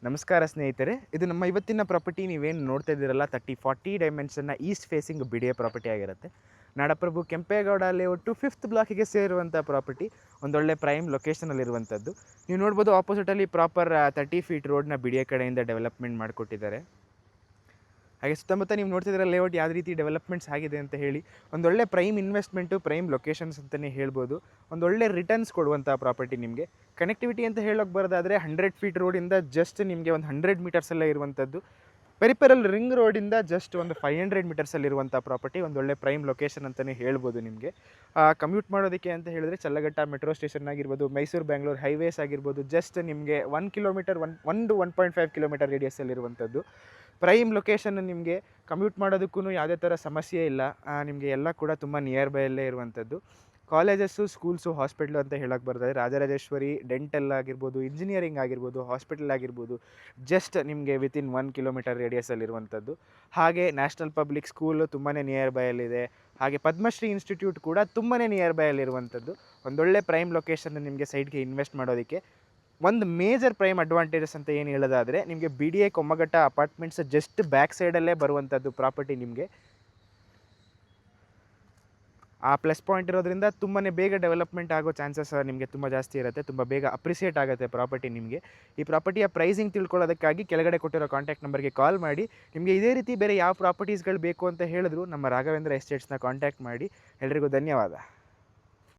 ನಮಸ್ಕಾರ ಸ್ನೇಹಿತರೆ, ಇದು ನಮ್ಮ ಇವತ್ತಿನ ಪ್ರಾಪರ್ಟಿ. ನೀವೇನು ನೋಡ್ತಾ ಇದ್ದೀರಲ್ಲ 30-40 ಡೈಮೆನ್ಷನ್ನ ಈಸ್ಟ್ ಫೇಸಿಂಗ್ ಬಿಡಿಎ ಪ್ರಾಪರ್ಟಿ ಆಗಿರುತ್ತೆ. ನಾಡಪ್ರಭು ಕೆಂಪೇಗೌಡ ಲೇಔಟು 5th ಬ್ಲಾಕಿಗೆ ಸೇರುವಂಥ ಪ್ರಾಪರ್ಟಿ. ಒಂದೊಳ್ಳೆ ಪ್ರೈಮ್ ಲೊಕೇಶನಲ್ಲಿರುವಂಥದ್ದು. ನೀವು ನೋಡ್ಬೋದು ಆಪೋಸಿಟಲ್ಲಿ ಪ್ರಾಪರ್ 30 ಫೀಟ್ ರೋಡ್ನ ಬಿಡಿಎ ಕಡೆಯಿಂದ ಡೆವಲಪ್ಮೆಂಟ್ ಮಾಡಿಕೊಟ್ಟಿದ್ದಾರೆ. ಹಾಗೆ ಸುತ್ತಮುತ್ತ ನೀವು ನೋಡ್ತಿದ್ದೀರ ಲೇಔಟ್ ಯಾವ ರೀತಿ ಡೆವಲಪ್ಮೆಂಟ್ಸ್ ಆಗಿದೆ ಅಂತ ಹೇಳಿ. ಒಂದೊಳ್ಳೆ ಪ್ರೈಮ್ ಇನ್ವೆಸ್ಟ್ಮೆಂಟು, ಪ್ರೈಮ್ ಲೊಕೇಶನ್ಸ್ ಅಂತಲೇ ಹೇಳ್ಬೋದು. ಒಂದೊಳ್ಳೆ ರಿಟರ್ನ್ಸ್ ಕೊಡುವಂಥ ಪ್ರಾಪರ್ಟಿ ನಿಮಗೆ. ಕನೆಕ್ಟಿವಿಟಿ ಅಂತ ಹೇಳೋಕ್ಕೆ ಬರೋದಾದರೆ 100 ಫೀಟ್ ರೋಡಿಂದ ಜಸ್ಟ್ ನಿಮಗೆ ಒಂದು 100 ಮೀಟರ್ಸಲ್ಲೇ ಇರುವಂಥದ್ದು. ಪೆರಿಪೆರಲ್ ರಿಂಗ್ ರೋಡಿಂದ ಜಸ್ಟ್ ಒಂದು 500 ಮೀಟರ್ಸಲ್ಲಿರುವಂಥ ಪ್ರಾಪರ್ಟಿ. ಒಂದೊಳ್ಳೆ ಪ್ರೈಮ್ ಲೊಕೇಶನ್ ಅಂತಲೇ ಹೇಳ್ಬೋದು ನಿಮಗೆ. ಕಮ್ಯೂಟ್ ಮಾಡೋದಕ್ಕೆ ಅಂತ ಹೇಳಿದ್ರೆ ಚಲ್ಲಘಟ್ಟ ಮೆಟ್ರೋ ಸ್ಟೇಷನ್ ಆಗಿರ್ಬೋದು, ಮೈಸೂರು ಬ್ಯಾಂಗ್ಳೂರು ಹೈವೇಸ್ ಆಗಿರ್ಬೋದು, ಜಸ್ಟ್ ನಿಮಗೆ 1 ಕಿಲೋಮೀಟರ್ 1.5 ಕಿಲೋಮೀಟರ್ ರೇಡಿಯಸ್ಸಲ್ಲಿರುವಂಥದ್ದು. Prime location. ನಿಮಗೆ ಕಮ್ಯೂಟ್ ಮಾಡೋದಕ್ಕೂ ಯಾವುದೇ ಥರ ಸಮಸ್ಯೆ ಇಲ್ಲ. ನಿಮಗೆ ಎಲ್ಲ ಕೂಡ ತುಂಬ ನಿಯರ್ ಬೈಯಲ್ಲೇ ಇರುವಂಥದ್ದು. ಕಾಲೇಜಸ್ಸು, ಸ್ಕೂಲ್ಸು, ಹಾಸ್ಪಿಟ್ಲು ಅಂತ ಹೇಳೋಕ್ಕೆ ಬರ್ತದೆ. ರಾಜರಾಜೇಶ್ವರಿ ಡೆಂಟಲ್ ಆಗಿರ್ಬೋದು, ಇಂಜಿನಿಯರಿಂಗ್ ಆಗಿರ್ಬೋದು, ಹಾಸ್ಪಿಟಲ್ ಆಗಿರ್ಬೋದು, ಜಸ್ಟ್ ನಿಮಗೆ ವಿತಿನ್ 1 ಕಿಲೋಮೀಟರ್ ರೇಡಿಯಸ್ಸಲ್ಲಿರುವಂಥದ್ದು. ಹಾಗೆ ನ್ಯಾಷನಲ್ ಪಬ್ಲಿಕ್ ಸ್ಕೂಲು ತುಂಬಾ ನಿಯರ್ ಬೈಯಲ್ಲಿದೆ. ಹಾಗೆ ಪದ್ಮಶ್ರೀ ಇನ್ಸ್ಟಿಟ್ಯೂಟ್ ಕೂಡ ತುಂಬಾ ನಿಯರ್ ಬೈಯಲ್ಲಿರುವಂಥದ್ದು. ಒಂದೊಳ್ಳೆ ಪ್ರೈಮ್ ಲೊಕೇಶನ್ ನಿಮಗೆ ಸೈಡ್ಗೆ ಇನ್ವೆಸ್ಟ್ ಮಾಡೋದಕ್ಕೆ. ಒಂದು ಮೇಜರ್ ಪ್ರೈಮ್ ಅಡ್ವಾಂಟೇಜಸ್ ಅಂತ ಏನು ಹೇಳೋದಾದರೆ, ನಿಮಗೆ BDA ಕೊಮ್ಮಘಟ್ಟ ಅಪಾರ್ಟ್ಮೆಂಟ್ಸ್ ಜಸ್ಟ್ ಬ್ಯಾಕ್ ಸೈಡಲ್ಲೇ ಬರುವಂಥದ್ದು ಪ್ರಾಪರ್ಟಿ ನಿಮಗೆ. ಆ ಪ್ಲಸ್ ಪಾಯಿಂಟ್ ಇರೋದ್ರಿಂದ ತುಂಬಾ ಬೇಗ ಡೆವಲಪ್ಮೆಂಟ್ ಆಗೋ ಚಾನ್ಸಸ್ ನಿಮಗೆ ತುಂಬ ಜಾಸ್ತಿ ಇರುತ್ತೆ. ತುಂಬ ಬೇಗ ಅಪ್ರಿಸಿಯೇಟ್ ಆಗುತ್ತೆ ಪ್ರಾಪರ್ಟಿ ನಿಮಗೆ. ಈ ಪ್ರಾಪರ್ಟಿಯ ಪ್ರೈಸಿಂಗ್ ತಿಳ್ಕೊಳ್ಳೋದಕ್ಕಾಗಿ ಕೆಳಗಡೆ ಕೊಟ್ಟಿರೋ ಕಾಂಟ್ಯಾಕ್ಟ್ ನಂಬರ್ಗೆ ಕಾಲ್ ಮಾಡಿ. ನಿಮಗೆ ಇದೇ ರೀತಿ ಬೇರೆ ಯಾವ ಪ್ರಾಪರ್ಟೀಸ್ಗಳು ಬೇಕು ಅಂತ ಹೇಳಿದ್ರು ನಮ್ಮ ರಾಘವೇಂದ್ರ ಎಸ್ಟೇಟ್ಸ್ನ ಕಾಂಟ್ಯಾಕ್ಟ್ ಮಾಡಿ. ಎಲ್ರಿಗೂ ಧನ್ಯವಾದ.